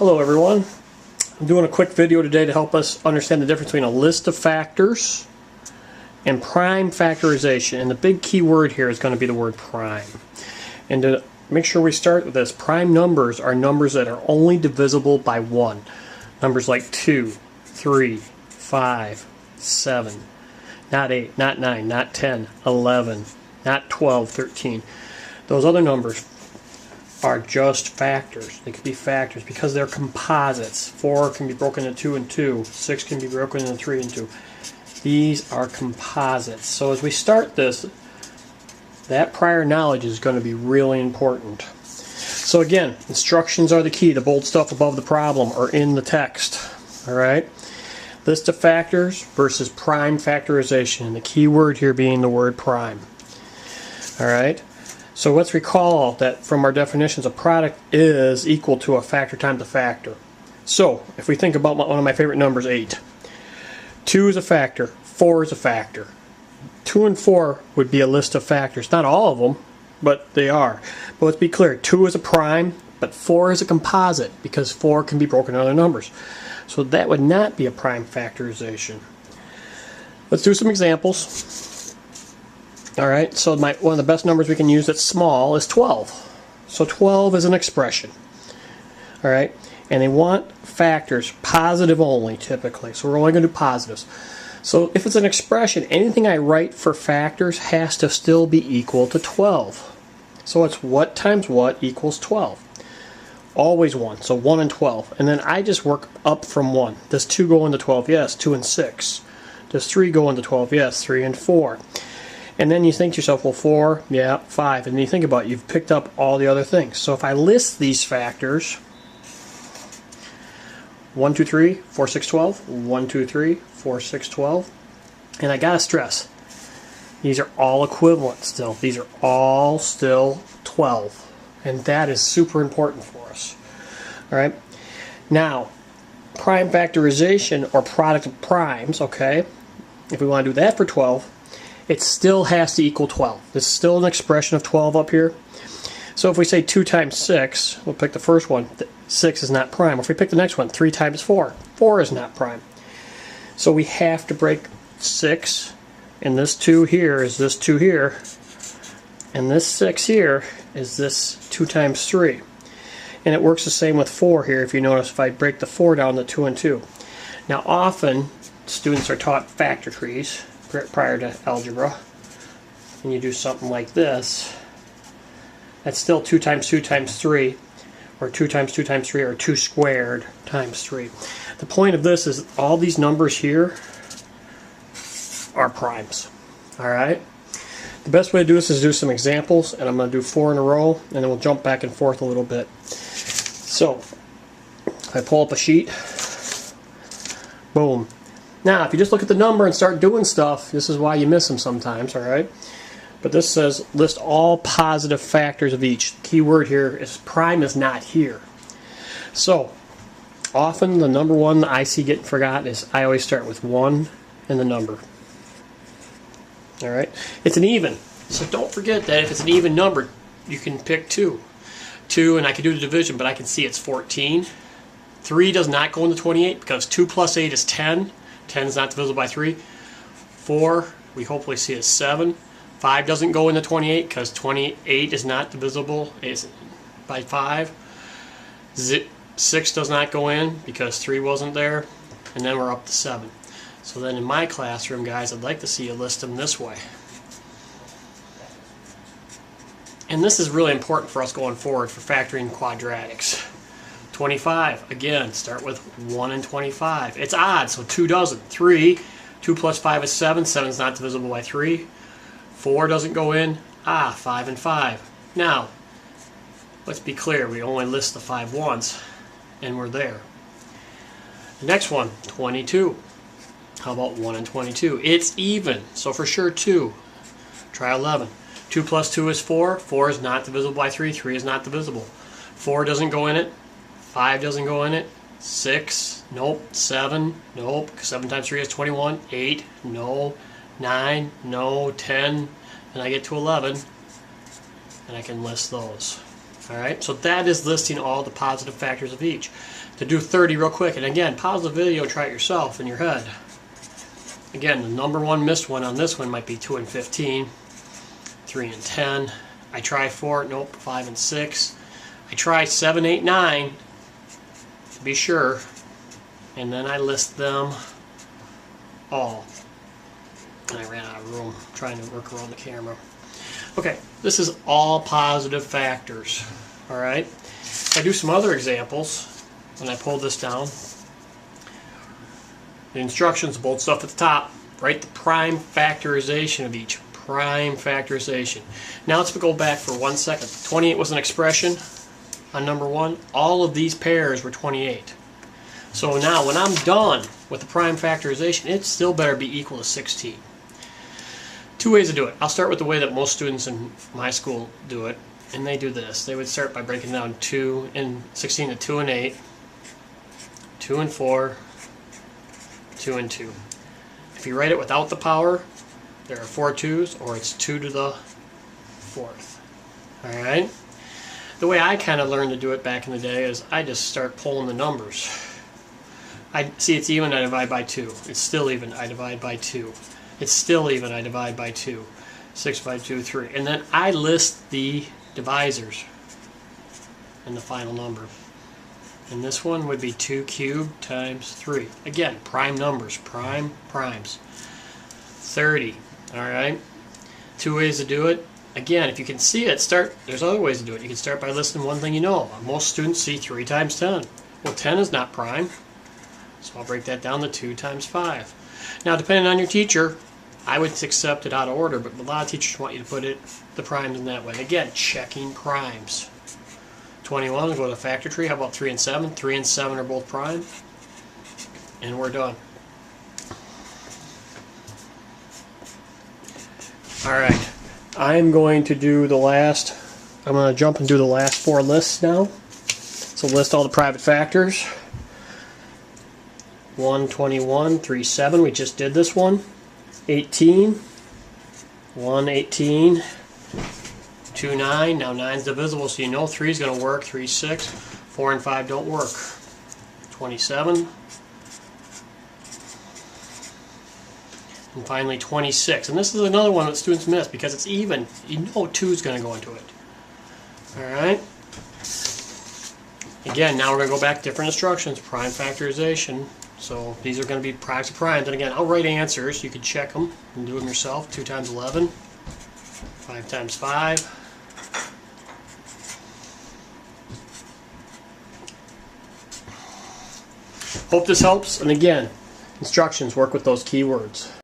Hello everyone. I'm doing a quick video today to help us understand the difference between a list of factors and prime factorization. And the big key word here is going to be the word prime. And to make sure we start with this, prime numbers are numbers that are only divisible by 1. Numbers like 2, 3, 5, 7, not 8, not 9, not 10, 11, not 12, 13. Those other numbers are just factors. They could be factors because they're composites. 4 can be broken into 2 and 2. 6 can be broken into 3 and 2. These are composites. So as we start this, that prior knowledge is going to be really important. So again, instructions are the key. The bold stuff above the problem or in the text. Alright? List of factors versus prime factorization. The key word here being the word prime. Alright? So let's recall that from our definitions, a product is equal to a factor times a factor. So if we think about one of my favorite numbers, 8. 2 is a factor, 4 is a factor. 2 and 4 would be a list of factors. Not all of them, but they are. But let's be clear, 2 is a prime, but 4 is a composite because 4 can be broken into other numbers. So that would not be a prime factorization. Let's do some examples. Alright, so one of the best numbers we can use that's small is 12. So 12 is an expression. Alright, and they want factors, positive only typically. So we're only going to do positives. So if it's an expression, anything I write for factors has to still be equal to 12. So it's what times what equals 12. Always 1, so 1 and 12. And then I just work up from 1. Does 2 go into 12? Yes. 2 and 6. Does 3 go into 12? Yes. 3 and 4. And then you think to yourself, well, 4, yeah, 5. And then you think about it, you've picked up all the other things. So if I list these factors, 1, 2, 3, 4, 6, 12, 1, 2, 3, 4, 6, 12. And I got to stress, these are all equivalent still. These are all still 12. And that is super important for us. All right. Now, prime factorization or product of primes, okay, if we want to do that for 12, it still has to equal 12. There's still an expression of 12 up here. So if we say 2 times 6, we'll pick the first one, 6 is not prime. If we pick the next one, 3 times 4, 4 is not prime. So we have to break 6, and this 2 here is this 2 here, and this 6 here is this 2 times 3. And it works the same with 4 here, if you notice, if I break the 4 down to 2 and 2. Now often, students are taught factor trees prior to algebra, and you do something like this, that's still 2 times 2 times 3, or 2 times 2 times 3, or 2 squared times 3. The point of this is all these numbers here are primes. Alright? The best way to do this is do some examples, and I'm going to do 4 in a row, and then we'll jump back and forth a little bit. So, if I pull up a sheet, boom. Now, if you just look at the number and start doing stuff, this is why you miss them sometimes, alright? But this says list all positive factors of each. The key word here is prime is not here. So, often the number one I see getting forgotten is I always start with 1 and the number. Alright? It's an even. So don't forget that if it's an even number, you can pick 2. 2, and I can do the division, but I can see it's 14. 3 does not go into 28 because 2 plus 8 is 10. 10 is not divisible by 3. 4, we hopefully see is 7. 5 doesn't go into 28 because 28 is not divisible by 5. 6 does not go in because 3 wasn't there. And then we're up to 7. So then in my classroom, guys, I'd like to see you list them this way. And this is really important for us going forward for factoring quadratics. 25, again, start with 1 and 25. It's odd, so 2 doesn't. 3, 2 plus 5 is 7. 7 is not divisible by 3. 4 doesn't go in. 5 and 5. Now, let's be clear. We only list the 5 once, and we're there. The next one, 22. How about 1 and 22? It's even, so for sure 2. Try 11. 2 plus 2 is 4. 4 is not divisible by 3. 3 is not divisible. 4 doesn't go in it. 5 doesn't go in it. 6, nope. 7, nope. 7 times 3 is 21. 8, no. 9, no. 10, and I get to 11, and I can list those. Alright, so that is listing all the positive factors of each. To do 30 real quick, and again, pause the video, try it yourself in your head. Again, the number one missed one on this one might be 2 and 15, 3 and 10. I try 4, nope, 5 and 6. I try 7, 8, 9 to be sure, and then I list them all. And I ran out of room trying to work around the camera. Okay, this is all positive factors. Alright, I do some other examples when I pull this down. The instructions, bold stuff at the top. Write the prime factorization of each. Prime factorization. Now let's go back for 1 second. 28 was an expression on number 1. All of these pairs were 28. So now when I'm done with the prime factorization, it still better be equal to 16. Two ways to do it. I'll start with the way that most students in my school do it, and they do this. They would start by breaking down 2 and 16 to 2 and 8, 2 and 4, 2 and 2. If you write it without the power, there are 4 2's, or it's 2 to the 4th. Alright? The way I kind of learned to do it back in the day is I just start pulling the numbers. I see it's even, I divide by 2. It's still even, I divide by 2. It's still even, I divide by 2. 6 by 2, 3. And then I list the divisors and the final number. And this one would be 2 cubed times 3. Again, prime numbers, primes. 30. Alright? 2 ways to do it. Again, if you can see it, there's other ways to do it. You can start by listing one thing you know. Most students see 3 times 10. Well, 10 is not prime. So I'll break that down to 2 times 5. Now, depending on your teacher, I would accept it out of order, but a lot of teachers want you to put the primes in that way. Again, checking primes. 21, we'll go to the factor tree. How about 3 and 7? 3 and 7 are both prime. And we're done. Alright, I'm going to jump and do the last 4 lists now. So list all the private factors. 121, 3, 7, we just did this one. 18, 1, 18, 2, 9, now 9 is divisible, so you know 3 is going to work, 3, 6, 4 and 5 don't work. 27, and finally 26, and this is another one that students miss because it's even, you know 2 is going to go into it. Alright, again, now we're going to go back to different instructions, prime factorization. So these are going to be products of primes. And again, I'll write answers. You can check them and do them yourself. 2 times 11, 5 times 5. Hope this helps. And again, instructions, work with those keywords.